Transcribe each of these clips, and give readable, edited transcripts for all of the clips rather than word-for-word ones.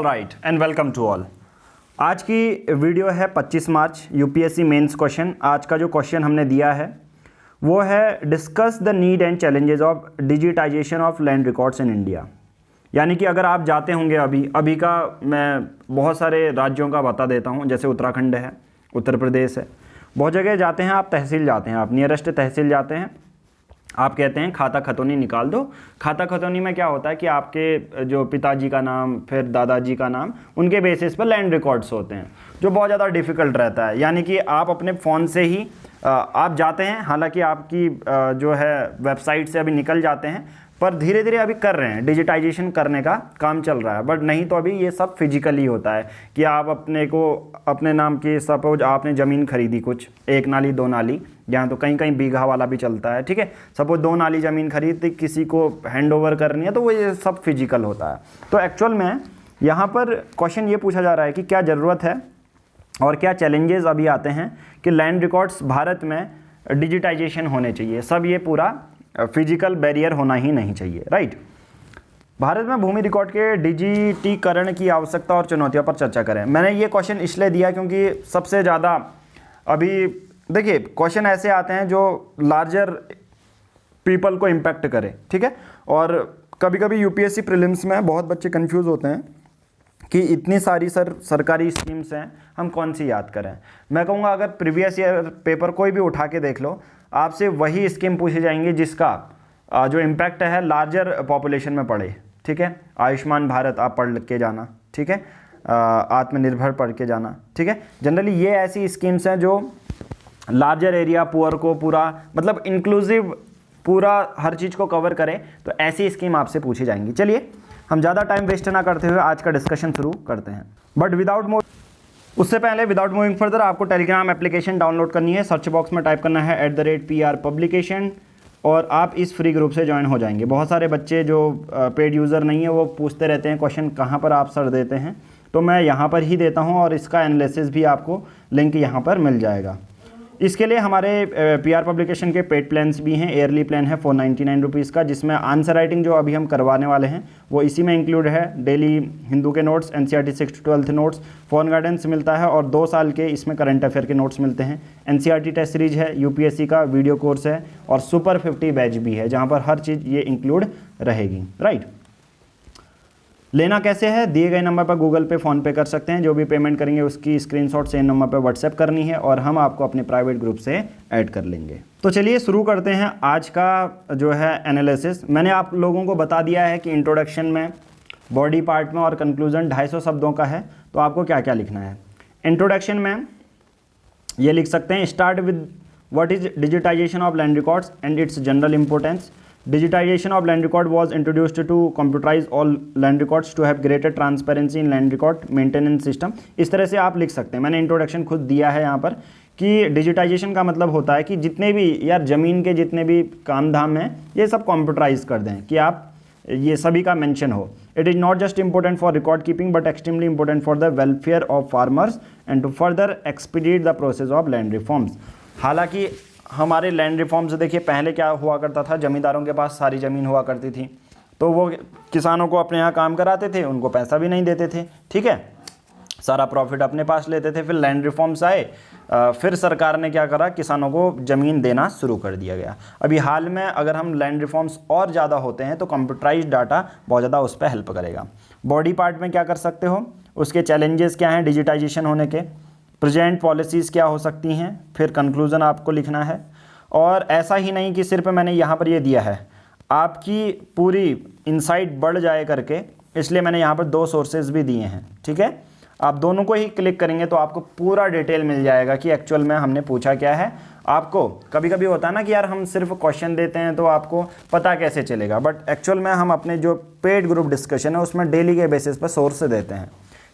All right and welcome to all. आज की video है 25 मार्च यूपीएससी मेंस क्वेश्चन। आज का जो क्वेश्चन हमने दिया है वो है discuss the need and challenges of digitization of land records in India. यानी कि अगर आप जाते होंगे अभी का मैं बहुत सारे राज्यों का बता देता हूँ, जैसे उत्तराखंड है, उत्तर प्रदेश है, बहुत जगह जाते हैं आप, तहसील जाते हैं आप, नियरेस्ट तहसील जाते हैं, आप कहते हैं खाता खतौनी निकाल दो। खाता खतौनी में क्या होता है कि आपके जो पिताजी का नाम, फिर दादाजी का नाम, उनके बेसिस पर लैंड रिकॉर्ड्स होते हैं, जो बहुत ज़्यादा डिफ़िकल्ट रहता है। यानी कि आप अपने फ़ोन से ही आप जाते हैं, हालांकि आपकी जो है वेबसाइट से अभी निकल जाते हैं, पर धीरे धीरे अभी कर रहे हैं, डिजिटाइजेशन करने का काम चल रहा है। बट नहीं तो अभी ये सब फिजिकली होता है कि आप अपने नाम की, सपोज आपने ज़मीन खरीदी कुछ, 1 नाली 2 नाली, यहाँ तो कहीं कहीं बीघा वाला भी चलता है, ठीक है। सपोज 2 नाली ज़मीन खरीद किसी को हैंड ओवर करनी है, तो वो ये सब फिजिकल होता है। तो एक्चुअल में यहाँ पर क्वेश्चन ये पूछा जा रहा है कि क्या ज़रूरत है और क्या चैलेंजेस अभी आते हैं कि लैंड रिकॉर्ड्स भारत में डिजिटाइजेशन होने चाहिए। सब ये पूरा फिजिकल बैरियर होना ही नहीं चाहिए, राइट। भारत में भूमि रिकॉर्ड के डिजिटीकरण की आवश्यकता और चुनौतियों पर चर्चा करें। मैंने ये क्वेश्चन इसलिए दिया क्योंकि सबसे ज़्यादा अभी देखिए क्वेश्चन ऐसे आते हैं जो लार्जर पीपल को इम्पैक्ट करे, ठीक है। और कभी कभी यूपीएससी प्रीलिम्स में बहुत बच्चे कंफ्यूज होते हैं कि इतनी सारी सरकारी स्कीम्स हैं, हम कौन सी याद करें। मैं कहूँगा अगर प्रीवियस ईयर पेपर कोई भी उठा के देख लो, आपसे वही स्कीम पूछी जाएंगी जिसका जो इम्पैक्ट है लार्जर पॉपुलेशन में पड़े, ठीक है। आयुष्मान भारत आप पढ़ के जाना, ठीक है, आत्मनिर्भर पढ़ के जाना, ठीक है। जनरली ये ऐसी स्कीम्स हैं जो लार्जर एरिया, पुअर को पूरा मतलब इंक्लूसिव पूरा हर चीज़ को कवर करे, तो ऐसी स्कीम आपसे पूछी जाएंगी। चलिए हम ज़्यादा टाइम वेस्ट ना करते हुए आज का डिस्कशन शुरू करते हैं। बट उससे पहले विदाउट मूविंग फर्दर आपको टेलीग्राम एप्लीकेशन डाउनलोड करनी है। सर्च बॉक्स में टाइप करना है @PR पब्लिकेशन और आप इस फ्री ग्रुप से ज्वाइन हो जाएंगे। बहुत सारे बच्चे जो पेड यूज़र नहीं है वो पूछते रहते हैं क्वेश्चन कहाँ पर आप सर देते हैं, तो मैं यहाँ पर ही देता हूँ और इसका एनालिसिस भी आपको लिंक यहाँ पर मिल जाएगा। इसके लिए हमारे PR पब्लिकेशन के पेड प्लान्स भी हैं। ईयरली प्लान है 499 रुपीज़ का, जिसमें आंसर राइटिंग जो अभी हम करवाने वाले हैं वो इसी में इंक्लूड है। डेली हिंदू के notes, NCERT 6 to 12th notes, phone guidance मिलता है और 2 साल के इसमें करंट अफेयर के नोट्स मिलते हैं। NCERT टेस्ट सीरीज है, UPSC का वीडियो कोर्स है और सुपर 50 बैच भी है, जहाँ पर हर चीज़ ये इंक्लूड रहेगी, राइट। लेना कैसे है, दिए गए नंबर पर गूगल पे, फ़ोन पे कर सकते हैं। जो भी पेमेंट करेंगे उसकी स्क्रीनशॉट सेम नंबर पर व्हाट्सएप करनी है और हम आपको अपने प्राइवेट ग्रुप से ऐड कर लेंगे। तो चलिए शुरू करते हैं आज का जो है एनालिसिस। मैंने आप लोगों को बता दिया है कि इंट्रोडक्शन में, बॉडी पार्ट में और कंक्लूजन 250 शब्दों का है, तो आपको क्या क्या लिखना है। इंट्रोडक्शन में ये लिख सकते हैं, start with what is digitization of land records and its general importance. Digitization of land record was introduced to computerize all land records to have greater transparency in land record maintenance system। इस तरह से आप लिख सकते हैं। मैंने introduction खुद दिया है यहाँ पर कि डिजिटाइजेशन का मतलब होता है कि जितने भी यार ज़मीन के जितने भी काम धाम हैं ये सब कंप्यूटराइज कर दें, कि आप ये सभी का मेंशन हो। It is not just important for record keeping but extremely important for the welfare of farmers and to further expedite the process of land reforms. हालांकि हमारे लैंड रिफॉर्म्स देखिए पहले क्या हुआ करता था, ज़मींदारों के पास सारी ज़मीन हुआ करती थी, तो वो किसानों को अपने यहाँ काम कराते थे, उनको पैसा भी नहीं देते थे, ठीक है, सारा प्रॉफिट अपने पास लेते थे। फिर लैंड रिफॉर्म्स आए, फिर सरकार ने क्या करा, किसानों को ज़मीन देना शुरू कर दिया गया। अभी हाल में अगर हम लैंड रिफॉर्म्स और ज़्यादा होते हैं तो कंप्यूटराइज डाटा बहुत ज़्यादा उस पर हेल्प करेगा। बॉडी पार्ट में क्या कर सकते हो, उसके चैलेंजेस क्या हैं डिजिटाइजेशन होने के, प्रेजेंट पॉलिसीज़ क्या हो सकती हैं, फिर कंक्लूज़न आपको लिखना है। और ऐसा ही नहीं कि सिर्फ मैंने यहाँ पर ये दिया है, आपकी पूरी इनसाइट बढ़ जाए करके, इसलिए मैंने यहाँ पर 2 सोर्सेज भी दिए हैं, ठीक है। आप दोनों को ही क्लिक करेंगे तो आपको पूरा डिटेल मिल जाएगा कि एक्चुअल में हमने पूछा क्या है। आपको कभी कभी होता है ना कि यार हम सिर्फ क्वेश्चन देते हैं तो आपको पता कैसे चलेगा, बट एक्चुअल में हम अपने जो पेड ग्रुप डिस्कशन है उसमें डेली के बेसिस पर सोर्स देते हैं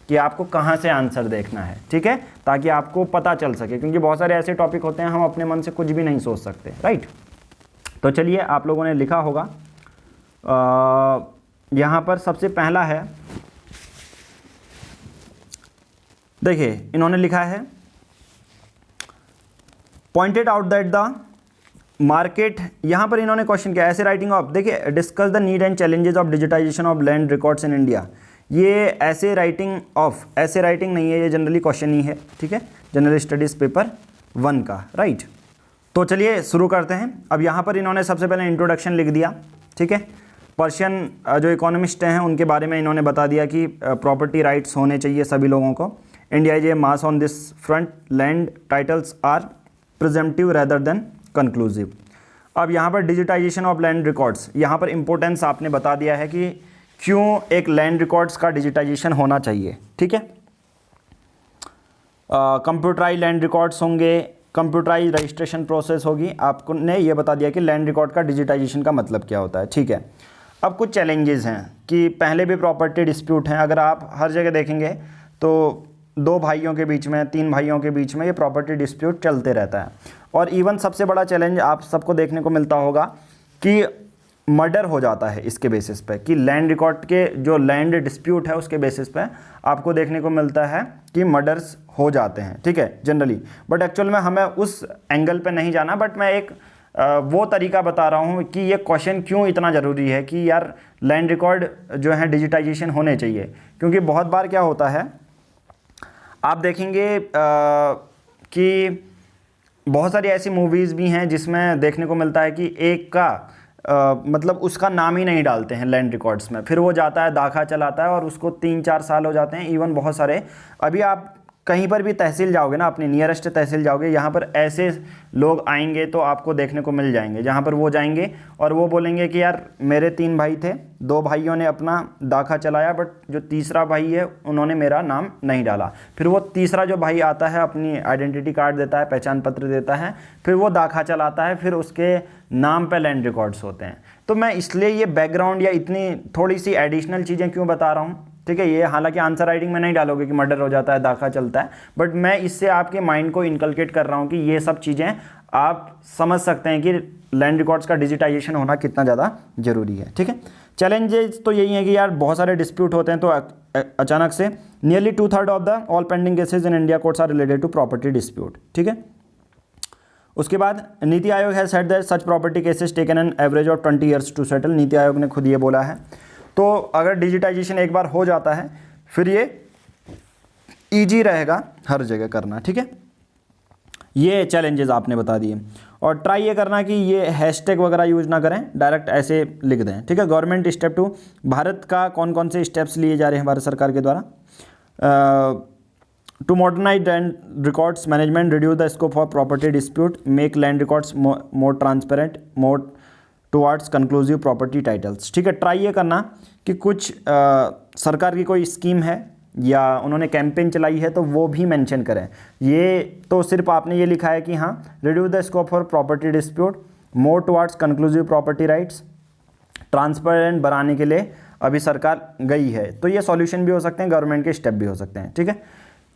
कि आपको कहाँ से आंसर देखना है, ठीक है, ताकि आपको पता चल सके, क्योंकि बहुत सारे ऐसे टॉपिक होते हैं हम अपने मन से कुछ भी नहीं सोच सकते, राइट। तो चलिए आप लोगों ने लिखा होगा, यहाँ पर सबसे पहला है, देखिए इन्होंने लिखा है pointed out that the market, यहाँ पर इन्होंने क्वेश्चन किया ऐसे राइटिंग ऑफ, देखिए discuss the need and challenges of digitization of land records in India. ये ऐसे राइटिंग नहीं है, ये जनरली क्वेश्चन ही है, ठीक है, जनरल स्टडीज़ पेपर 1 का, राइट। तो चलिए शुरू करते हैं। अब यहाँ पर इन्होंने सबसे पहले इंट्रोडक्शन लिख दिया, ठीक है। पर्शियन जो इकोनॉमिस्ट हैं उनके बारे में इन्होंने बता दिया कि प्रॉपर्टी राइट्स होने चाहिए सभी लोगों को। India is a mass on this front, land titles are presumptive rather than conclusive. अब यहाँ पर डिजिटाइजेशन ऑफ लैंड रिकॉर्ड्स, यहाँ पर इंपॉर्टेंस आपने बता दिया है कि क्यों एक लैंड रिकॉर्ड्स का डिजिटाइजेशन होना चाहिए, ठीक है। कंप्यूटराइज लैंड रिकॉर्ड्स होंगे, कंप्यूटराइज रजिस्ट्रेशन प्रोसेस होगी। आपको ने ये बता दिया कि लैंड रिकॉर्ड का डिजिटाइजेशन का मतलब क्या होता है, ठीक है। अब कुछ चैलेंजेस हैं कि पहले भी प्रॉपर्टी डिस्प्यूट हैं। अगर आप हर जगह देखेंगे तो 2 भाइयों के बीच में, 3 भाइयों के बीच में ये प्रॉपर्टी डिस्प्यूट चलते रहता है। और इवन सबसे बड़ा चैलेंज आप सबको देखने को मिलता होगा कि मर्डर हो जाता है इसके बेसिस पे, कि लैंड रिकॉर्ड के जो लैंड डिस्प्यूट है उसके बेसिस पे आपको देखने को मिलता है कि मर्डर्स हो जाते हैं, ठीक है, जनरली। बट एक्चुअल में हमें उस एंगल पे नहीं जाना, बट मैं एक वो तरीका बता रहा हूँ कि ये क्वेश्चन क्यों इतना ज़रूरी है कि यार लैंड रिकॉर्ड जो है डिजिटाइजेशन होने चाहिए। क्योंकि बहुत बार क्या होता है, आप देखेंगे कि बहुत सारी ऐसी मूवीज़ भी हैं जिसमें देखने को मिलता है कि एक का मतलब उसका नाम ही नहीं डालते हैं लैंड रिकॉर्ड्स में, फिर वो जाता है दाखा चलाता है और उसको 3-4 साल हो जाते हैं। इवन बहुत सारे, अभी आप कहीं पर भी तहसील जाओगे ना, अपनी नियरेस्ट तहसील जाओगे, यहाँ पर ऐसे लोग आएंगे तो आपको देखने को मिल जाएंगे, जहाँ पर वो जाएंगे और वो बोलेंगे कि यार मेरे 3 भाई थे, 2 भाइयों ने अपना दाखा चलाया, बट जो तीसरा भाई है उन्होंने मेरा नाम नहीं डाला। फिर वो तीसरा जो भाई आता है अपनी आइडेंटिटी कार्ड देता है, पहचान पत्र देता है, फिर वो दाखा चलाता है, फिर उसके नाम पे लैंड रिकॉर्ड्स होते हैं। तो मैं इसलिए ये बैकग्राउंड या इतनी थोड़ी सी एडिशनल चीज़ें क्यों बता रहा हूँ, ठीक है। ये हालांकि आंसर राइटिंग में नहीं डालोगे कि मर्डर हो जाता है, दाखा चलता है, बट मैं इससे आपके माइंड को इनकलकेट कर रहा हूँ कि ये सब चीज़ें आप समझ सकते हैं कि लैंड रिकॉर्ड्स का डिजिटाइजेशन होना कितना ज़्यादा ज़रूरी है, ठीक है। चैलेंजेस तो यही है कि यार बहुत सारे डिस्प्यूट होते हैं, तो अचानक से nearly 2/3 of the all pending cases in India courts are related to property dispute, ठीक है। उसके बाद NITI Aayog has said that such property cases taken an average of 20 years to settle. NITI Aayog ने खुद ये बोला है। तो अगर डिजिटाइजेशन एक बार हो जाता है फिर ये ईजी रहेगा हर जगह करना, ठीक है। ये चैलेंजेस आपने बता दिए। और ट्राई ये करना कि ये हैशटैग वगैरह यूज ना करें, डायरेक्ट ऐसे लिख दें, ठीक है। गवर्नमेंट स्टेप 2, भारत का कौन कौन से स्टेप्स लिए जा रहे हैं भारत सरकार के द्वारा। To modernize land records management, reduce the scope of property dispute, make land records more transparent, more towards conclusive property titles, ठीक है। ट्राई ये करना कि कुछ सरकार की कोई स्कीम है या उन्होंने कैंपेन चलाई है तो वो भी मेंशन करें। ये तो सिर्फ आपने ये लिखा है कि हाँ reduce the scope for property dispute, more towards conclusive property rights, transparent बनाने के लिए अभी सरकार गई है। तो ये सॉल्यूशन भी हो सकते हैं, गवर्नमेंट के स्टेप भी हो सकते हैं, ठीक है।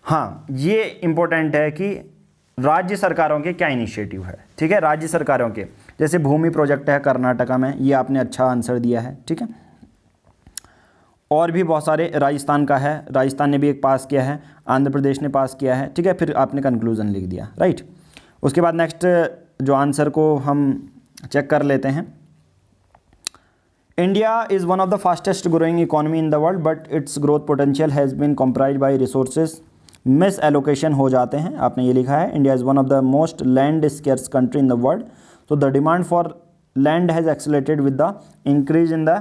हाँ, ये इंपॉर्टेंट है कि राज्य सरकारों के क्या इनिशिएटिव है, ठीक है। राज्य सरकारों के जैसे भूमि प्रोजेक्ट है कर्नाटका में, ये आपने अच्छा आंसर दिया है, ठीक है। और भी बहुत सारे, राजस्थान का है, राजस्थान ने भी एक पास किया है, आंध्र प्रदेश ने पास किया है, ठीक है। फिर आपने कंक्लूजन लिख दिया, राइट। उसके बाद नेक्स्ट जो आंसर को हम चेक कर लेते हैं। India is one of the fastest growing economy in the world, but its growth potential has been comprise by resources misallocation हो जाते हैं, आपने ये लिखा है। India is one of the most land scarce country in the world, so the demand for land has accelerated with the increase in the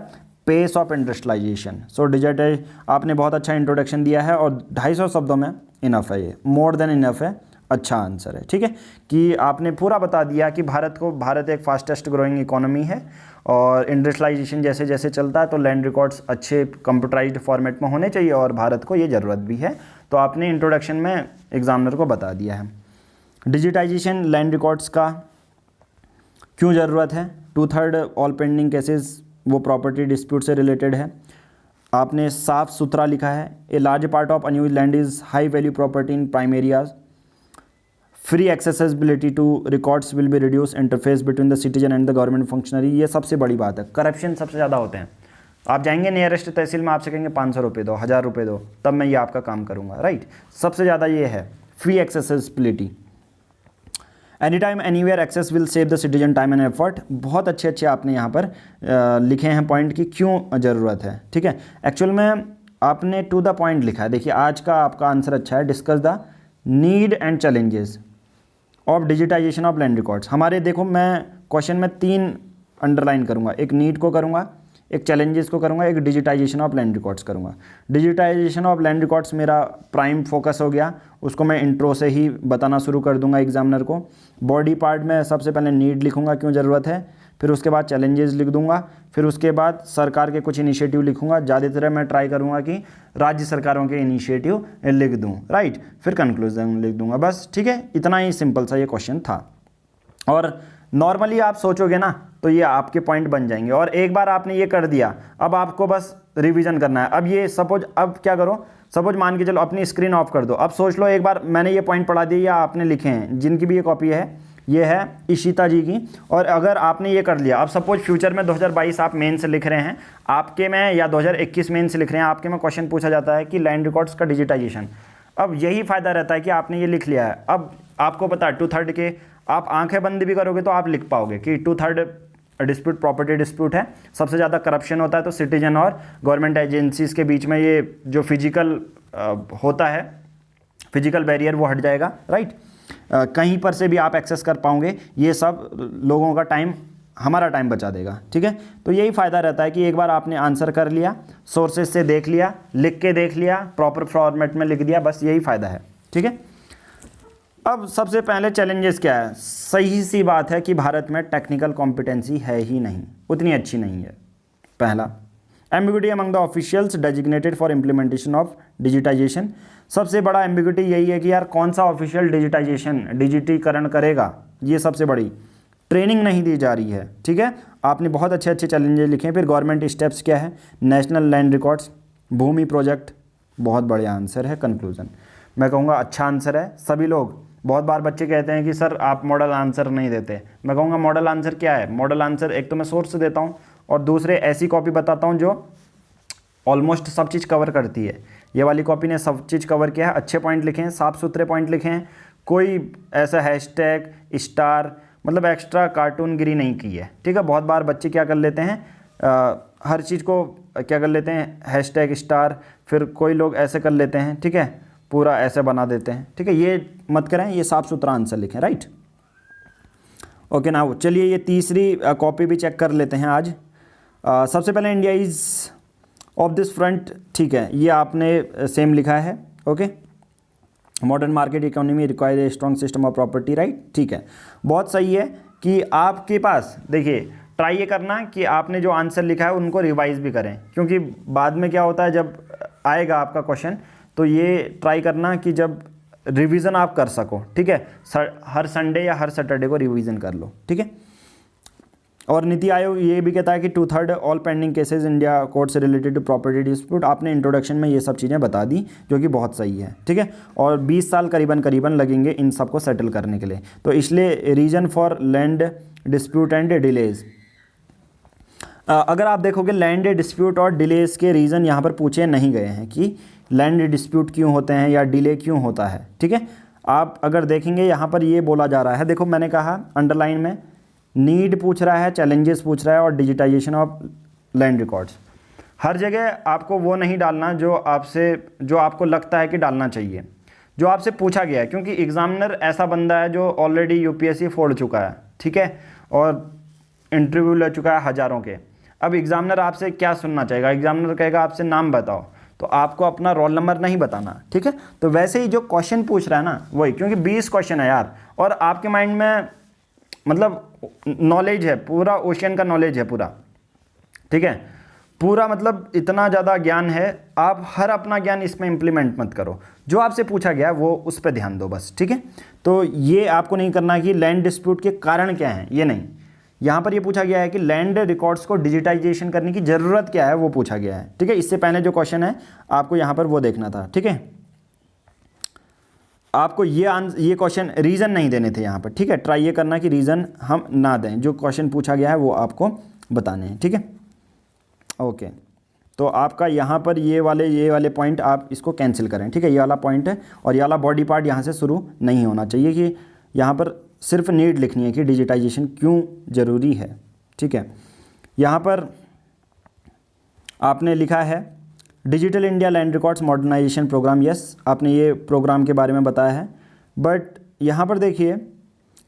pace of industrialization. so digital, आपने बहुत अच्छा इंट्रोडक्शन दिया है और 250 शब्दों में इनफ है, ये मोर देन इनफ है, अच्छा आंसर है, ठीक है। कि आपने पूरा बता दिया कि भारत एक फास्टेस्ट ग्रोइंग इकोनॉमी है और इंडस्ट्रियलाइजेशन जैसे जैसे चलता है तो लैंड रिकॉर्ड्स अच्छे कंप्यूटराइज्ड फॉर्मेट में होने चाहिए और भारत को ये ज़रूरत भी है। तो आपने इंट्रोडक्शन में एग्जामिनर को बता दिया है। डिजिटाइजेशन लैंड रिकॉर्ड्स का क्यों ज़रूरत है, 2/3 ऑल पेंडिंग केसेस वो प्रॉपर्टी डिस्प्यूट से रिलेटेड है। आपने साफ सुथरा लिखा है। A large part of unused land is high value property in prime areas, free accessibility to records will be reduce, interface between the citizen and the government functionary, ये सबसे बड़ी बात है। करप्शन सबसे ज़्यादा होते हैं। आप जाएंगे नियरेस्ट तहसील में, आपसे कहेंगे 500 रुपये दो, 1000 रुपये दो, तब मैं ये आपका काम करूँगा, राइट। सबसे ज़्यादा ये है free accessibility. Any time anywhere access will save the citizen time and effort, बहुत अच्छे आपने यहाँ पर लिखे हैं पॉइंट कि क्यों ज़रूरत है, ठीक है। एक्चुअल में आपने टू द पॉइंट लिखा है। देखिए आज का आपका आंसर अच्छा है, discuss the need and challenges of digitization of land records. हमारे देखो मैं क्वेश्चन में 3 अंडरलाइन करूँगा, एक नीड को करूँगा, एक चैलेंजेस को करूँगा, एक डिजिटाइजेशन ऑफ लैंड रिकॉर्ड्स करूँगा। डिजिटाइजेशन ऑफ लैंड रिकॉर्ड्स मेरा प्राइम फोकस हो गया, उसको मैं इंट्रो से ही बताना शुरू कर दूंगा एग्जामिनर को। बॉडी पार्ट में सबसे पहले नीड लिखूंगा, क्यों ज़रूरत है, फिर उसके बाद चैलेंजेस लिख दूंगा, फिर उसके बाद सरकार के कुछ इनिशिएटिव लिखूंगा। ज़्यादातर मैं ट्राई करूंगा कि राज्य सरकारों के इनिशिएटिव लिख दूँ, राइट। फिर कंक्लूजन लिख दूंगा, बस ठीक है। इतना ही सिंपल सा ये क्वेश्चन था। और नॉर्मली आप सोचोगे ना तो ये आपके पॉइंट बन जाएंगे। और एक बार आपने ये कर दिया, अब आपको बस रिवीजन करना है। अब ये सपोज, अब क्या करो, सपोज मान के चलो अपनी स्क्रीन ऑफ कर दो। अब सोच लो एक बार मैंने ये पॉइंट पढ़ा दिया या आपने लिखे हैं, जिनकी भी ये कॉपी है, ये है इशिता जी की, और अगर आपने ये कर लिया, अब सपोज फ्यूचर में 2022 आप मेन से लिख रहे हैं, आपके में या 2021 मेन से लिख रहे हैं, आपके में क्वेश्चन पूछा जाता है कि लैंड रिकॉर्ड्स का डिजिटाइजेशन। अब यही फ़ायदा रहता है कि आपने ये लिख लिया है। अब आपको पता है 2/3 के आप आंखें बंद भी करोगे तो आप लिख पाओगे कि 2/3 डिस्प्यूट प्रॉपर्टी डिस्प्यूट है। सबसे ज़्यादा करप्शन होता है तो सिटीजन और गवर्नमेंट एजेंसीज़ के बीच में ये जो फिजिकल होता है, फिजिकल बैरियर, वो हट जाएगा, राइट। कहीं पर से भी आप एक्सेस कर पाओगे। ये सब लोगों का टाइम, हमारा टाइम बचा देगा, ठीक है। तो यही फ़ायदा रहता है कि एक बार आपने आंसर कर लिया, सोर्सेज से देख लिया, लिख के देख लिया, प्रॉपर फॉर्मेट में लिख दिया, बस यही फ़ायदा है, ठीक है। अब सबसे पहले चैलेंजेस क्या है। सही सी बात है कि भारत में टेक्निकल कॉम्पिटेंसी है ही नहीं, उतनी अच्छी नहीं है। पहला, ambiguity among the officials designated for implementation of digitization. सबसे बड़ा एम्बिग्यूटी यही है कि यार कौन सा ऑफिशियल डिजिटाइजेशन, डिजिटीकरण करेगा, ये सबसे बड़ी ट्रेनिंग नहीं दी जा रही है, ठीक है। आपने बहुत अच्छे अच्छे चैलेंजेस लिखे हैं। फिर गवर्नमेंट स्टेप्स क्या है, नेशनल लैंड रिकॉर्ड्स, भूमि प्रोजेक्ट, बहुत बढ़िया आंसर है। कंक्लूजन मैं कहूँगा अच्छा आंसर है। सभी लोग, बहुत बार बच्चे कहते हैं कि सर आप मॉडल आंसर नहीं देते। मैं कहूँगा मॉडल आंसर क्या है। मॉडल आंसर एक तो मैं सोर्स से देता हूँ और दूसरे ऐसी कॉपी बताता हूँ जो ऑलमोस्ट सब चीज़ कवर करती है। ये वाली कॉपी ने सब चीज़ कवर किया है। अच्छे पॉइंट लिखे हैं, साफ सुथरे पॉइंट लिखे हैं, कोई ऐसा हैशटैग स्टार मतलब एक्स्ट्रा कार्टूनगिरी नहीं की है, ठीक है। बहुत बार बच्चे क्या कर लेते हैं, हर चीज़ को क्या कर लेते हैं, हैशटैग स्टार, फिर कोई लोग ऐसे कर लेते हैं, ठीक है, पूरा ऐसे बना देते हैं, ठीक है। ये मत करें, ये साफ सुथरा आंसर लिखें, राइट। ओके ना, चलिए ये तीसरी कॉपी भी चेक कर लेते हैं आज। सबसे पहले India is of this front, ठीक है, ये आपने सेम लिखा है, okay. Modern market economy require a strong system of property, right, ठीक है। बहुत सही है कि आपके पास, देखिए ट्राई ये करना कि आपने जो आंसर लिखा है उनको रिवाइज भी करें, क्योंकि बाद में क्या होता है जब आएगा आपका क्वेश्चन, तो ये ट्राई करना कि जब रिवीजन आप कर सको, ठीक है। हर संडे या हर सैटरडे को रिवीजन कर लो, ठीक है। और नीति आयोग ये भी कहता है कि 2/3 all pending cases India court से रिलेटेड टू प्रॉपर्टी डिस्प्यूट। आपने इंट्रोडक्शन में ये सब चीज़ें बता दी, जो कि बहुत सही है, ठीक है। और 20 साल करीबन लगेंगे इन सब को सेटल करने के लिए। तो इसलिए reason for land dispute and delays, अगर आप देखोगे लैंड डिस्प्यूट और डिलेज के रीज़न यहाँ पर पूछे नहीं गए हैं कि लैंड डिस्प्यूट क्यों होते हैं या डिले क्यों होता है, ठीक है। आप अगर देखेंगे यहाँ पर ये बोला जा रहा है, देखो मैंने कहा अंडरलाइन में नीड पूछ रहा है, चैलेंजेस पूछ रहा है और डिजिटाइजेशन ऑफ लैंड रिकॉर्ड्स। हर जगह आपको वो नहीं डालना जो आपको लगता है कि डालना चाहिए, जो आपसे पूछा गया है, क्योंकि एग्जामिनर ऐसा बंदा है जो ऑलरेडी यूपीएससी फोड़ चुका है, ठीक है, और इंटरव्यू ले चुका है हज़ारों के। अब एग्जामिनर आपसे क्या सुनना चाहेगा, एग्जामिनर कहेगा आपसे नाम बताओ, तो आपको अपना रोल नंबर नहीं बताना, ठीक है। तो वैसे ही जो क्वेश्चन पूछ रहा है ना वही, क्योंकि 20 क्वेश्चन है यार, और आपके माइंड में मतलब नॉलेज है, पूरा ओशियन का नॉलेज है पूरा, ठीक है, पूरा मतलब इतना ज़्यादा ज्ञान है। आप हर अपना ज्ञान इसमें इम्प्लीमेंट मत करो, जो आपसे पूछा गया है वो उस पर ध्यान दो बस, ठीक है। तो ये आपको नहीं करना कि लैंड डिस्प्यूट के कारण क्या हैं, ये नहीं। यहाँ पर ये पूछा गया है कि लैंड रिकॉर्ड्स को डिजिटाइजेशन करने की ज़रूरत क्या है, वो पूछा गया है, ठीक है। इससे पहले जो क्वेश्चन है आपको यहाँ पर वो देखना था, ठीक है। आपको ये क्वेश्चन रीज़न नहीं देने थे यहाँ पर, ठीक है। ट्राई ये करना कि रीज़न हम ना दें, जो क्वेश्चन पूछा गया है वो आपको बताने हैं, ठीक है। ओके, तो आपका यहाँ पर ये वाले पॉइंट आप इसको कैंसिल करें, ठीक है। ये वाला पॉइंट है और ये वाला बॉडी पार्ट यहाँ से शुरू नहीं होना चाहिए, कि यहाँ पर सिर्फ नीड लिखनी है कि डिजिटाइजेशन क्यों ज़रूरी है, ठीक है। यहाँ पर आपने लिखा है digital India land records modernization programme, yes आपने ये प्रोग्राम के बारे में बताया है। बट यहाँ पर देखिए,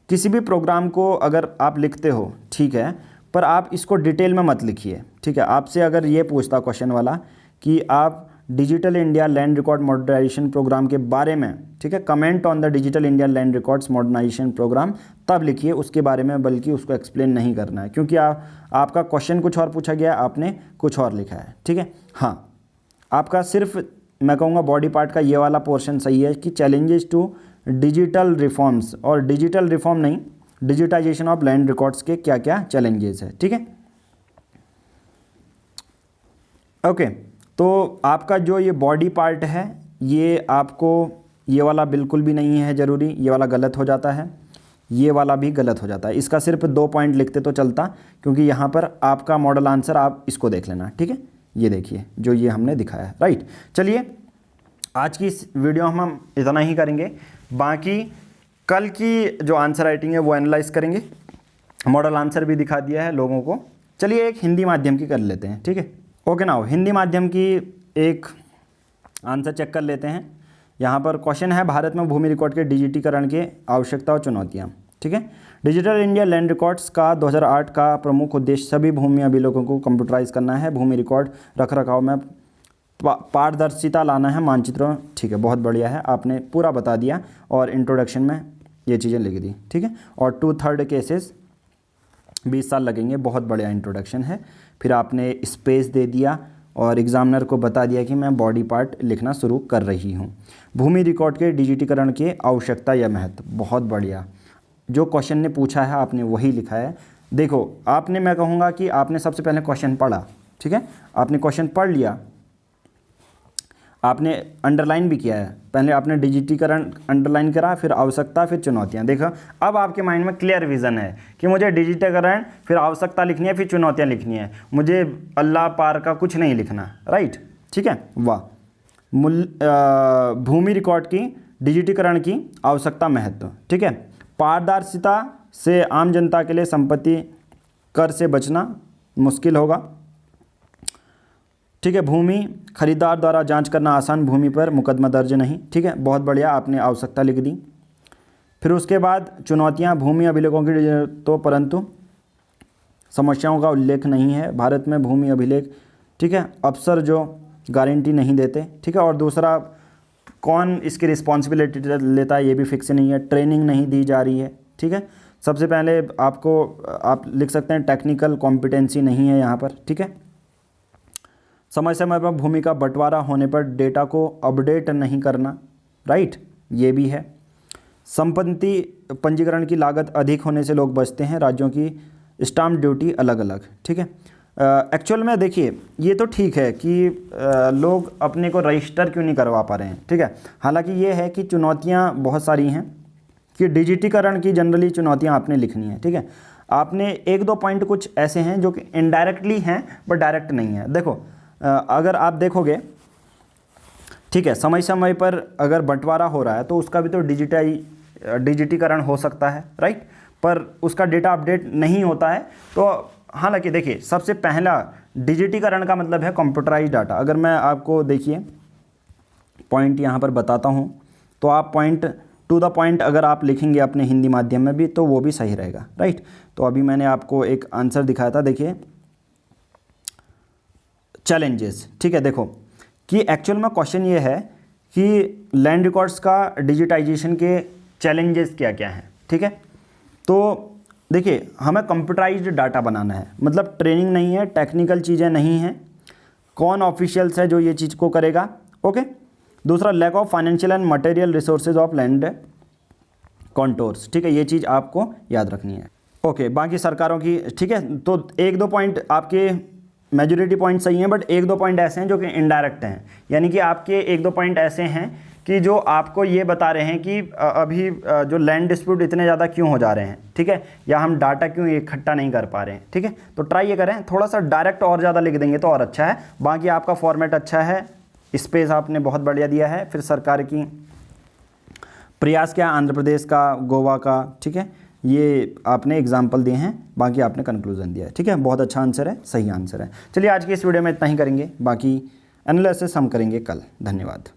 किसी भी प्रोग्राम को अगर आप लिखते हो, ठीक है, पर आप इसको डिटेल में मत लिखिए, ठीक है। आपसे अगर ये पूछता क्वेश्चन वाला कि आप digital India land record modernization programme के बारे में, ठीक है, comment on the digital India land records modernization programme, तब लिखिए उसके बारे में, बल्कि उसको एक्सप्लेन नहीं करना है, क्योंकि आपका क्वेश्चन कुछ और पूछा गया, आपने कुछ और लिखा है, ठीक है। हाँ, आपका सिर्फ मैं कहूँगा बॉडी पार्ट का ये वाला पोर्शन सही है कि चैलेंजेस टू डिजिटल रिफॉर्म्स, और डिजिटल रिफॉर्म नहीं, डिजिटाइजेशन ऑफ लैंड रिकॉर्ड्स के क्या क्या चैलेंजेस है, ठीक है। ओके, तो आपका जो ये बॉडी पार्ट है, ये आपको ये वाला बिल्कुल भी नहीं है ज़रूरी, ये वाला गलत हो जाता है, ये वाला भी गलत हो जाता है। इसका सिर्फ 2 पॉइंट लिखते तो चलता, क्योंकि यहाँ पर आपका मॉडल आंसर आप इसको देख लेना, ठीक है। ये देखिए जो ये हमने दिखाया है, राइट। चलिए आज की इस वीडियो हम इतना ही करेंगे, बाकी कल की जो आंसर राइटिंग है वो एनालाइज करेंगे। मॉडल आंसर भी दिखा दिया है लोगों को। चलिए एक हिंदी माध्यम की कर लेते हैं, ठीक है। ओके नाउ हिंदी माध्यम की एक आंसर चेक कर लेते हैं। यहाँ पर क्वेश्चन है, भारत में भूमि रिकॉर्ड के डिजिटीकरण के आवश्यकता और चुनौतियाँ, ठीक है। डिजिटल इंडिया लैंड रिकॉर्ड्स का 2008 का प्रमुख उद्देश्य सभी भूमि अभिलेखों को कंप्यूटराइज करना है, भूमि रिकॉर्ड रखरखाव में पारदर्शिता लाना है, मानचित्रों, ठीक है, बहुत बढ़िया है, आपने पूरा बता दिया और इंट्रोडक्शन में ये चीज़ें लिख दी, ठीक है। और 2/3 केसेस 20 साल लगेंगे, बहुत बढ़िया इंट्रोडक्शन है। फिर आपने स्पेस दे दिया और एग्जामिनर को बता दिया कि मैं बॉडी पार्ट लिखना शुरू कर रही हूँ। भूमि रिकॉर्ड के डिजिटीकरण की आवश्यकता या महत्व, बहुत बढ़िया, जो क्वेश्चन ने पूछा है आपने वही लिखा है। देखो आपने, मैं कहूँगा कि आपने सबसे पहले क्वेश्चन पढ़ा, ठीक है, आपने क्वेश्चन पढ़ लिया, आपने अंडरलाइन भी किया है, पहले आपने डिजिटीकरण अंडरलाइन करा, फिर आवश्यकता, फिर चुनौतियाँ। देखो अब आपके माइंड में क्लियर विज़न है कि मुझे डिजिटीकरण, फिर आवश्यकता लिखनी है, फिर चुनौतियाँ लिखनी है, मुझे अल्लाह पार का कुछ नहीं लिखना, राइट, ठीक है, वाह। भूमि रिकॉर्ड की डिजिटीकरण की आवश्यकता महत्व, ठीक है। पारदर्शिता से आम जनता के लिए संपत्ति कर से बचना मुश्किल होगा, ठीक है। भूमि खरीदार द्वारा जांच करना आसान, भूमि पर मुकदमा दर्ज नहीं, ठीक है, बहुत बढ़िया, आपने आवश्यकता लिख दी। फिर उसके बाद चुनौतियां, भूमि अभिलेखों की तो परंतु समस्याओं का उल्लेख नहीं है, भारत में भूमि अभिलेख, ठीक है, अफसर जो गारंटी नहीं देते, ठीक है। और दूसरा, कौन इसकी रिस्पॉन्सिबिलिटी लेता है ये भी फिक्स नहीं है, ट्रेनिंग नहीं दी जा रही है, ठीक है। सबसे पहले आपको आप लिख सकते हैं टेक्निकल कॉम्पिटेंसी नहीं है यहाँ पर, ठीक है। समय समय पर भूमि का बंटवारा होने पर डेटा को अपडेट नहीं करना, राइट, ये भी है। संपत्ति पंजीकरण की लागत अधिक होने से लोग बचते हैं, राज्यों की स्टाम्प ड्यूटी अलग अलग, ठीक है। एक्चुअल में देखिए ये तो ठीक है कि लोग अपने को रजिस्टर क्यों नहीं करवा पा रहे हैं, ठीक है। हालांकि ये है कि चुनौतियां बहुत सारी हैं कि डिजिटीकरण की जनरली चुनौतियां आपने लिखनी है, ठीक है। आपने 1-2 पॉइंट कुछ ऐसे हैं जो कि इनडायरेक्टली हैं बट डायरेक्ट नहीं है। देखो अगर आप देखोगे, ठीक है, समय समय पर अगर बंटवारा हो रहा है तो उसका भी तो डिजिटीकरण हो सकता है, राइट, पर उसका डेटा अपडेट नहीं होता है। तो हालांकि देखिए सबसे पहला डिजिटीकरण का मतलब है कंप्यूटराइज डाटा। अगर मैं आपको देखिए पॉइंट यहाँ पर बताता हूँ तो आप पॉइंट टू द पॉइंट अगर आप लिखेंगे अपने हिंदी माध्यम में भी तो वो भी सही रहेगा, राइट। तो अभी मैंने आपको एक आंसर दिखाया था, देखिए चैलेंजेस, ठीक है। देखो कि एक्चुअल में क्वेश्चन ये है कि लैंड रिकॉर्ड्स का डिजिटाइजेशन के चैलेंजेस क्या क्या हैं, ठीक है। तो देखिए हमें कंप्यूटराइज्ड डाटा बनाना है, मतलब ट्रेनिंग नहीं है, टेक्निकल चीज़ें नहीं हैं, कौन ऑफिशियल्स है जो ये चीज़ को करेगा, ओके। दूसरा, lack of financial and material resources of land contours, ठीक है, ये चीज़ आपको याद रखनी है, ओके। बाकी सरकारों की, ठीक है। तो 1-2 पॉइंट आपके मेजॉरिटी पॉइंट सही हैं, बट 1-2 पॉइंट ऐसे हैं जो कि इनडायरेक्ट हैं, यानी कि आपके 1-2 पॉइंट ऐसे हैं कि जो आपको ये बता रहे हैं कि अभी जो लैंड डिस्प्यूट इतने ज़्यादा क्यों हो जा रहे हैं, ठीक है, या हम डाटा क्यों इकट्ठा नहीं कर पा रहे हैं, ठीक है। तो ट्राई ये करें, थोड़ा सा डायरेक्ट और ज़्यादा लिख देंगे तो और अच्छा है। बाकी आपका फॉर्मेट अच्छा है, स्पेस आपने बहुत बढ़िया दिया है। फिर सरकार की प्रयास क्या, आंध्र प्रदेश का, गोवा का, ठीक है, ये आपने एग्जाम्पल दिए हैं, बाकी आपने कंक्लूजन दिया है, ठीक है। बहुत अच्छा आंसर है, सही आंसर है। चलिए आज की इस वीडियो में इतना ही करेंगे, बाकी एनालिसिस हम करेंगे कल। धन्यवाद।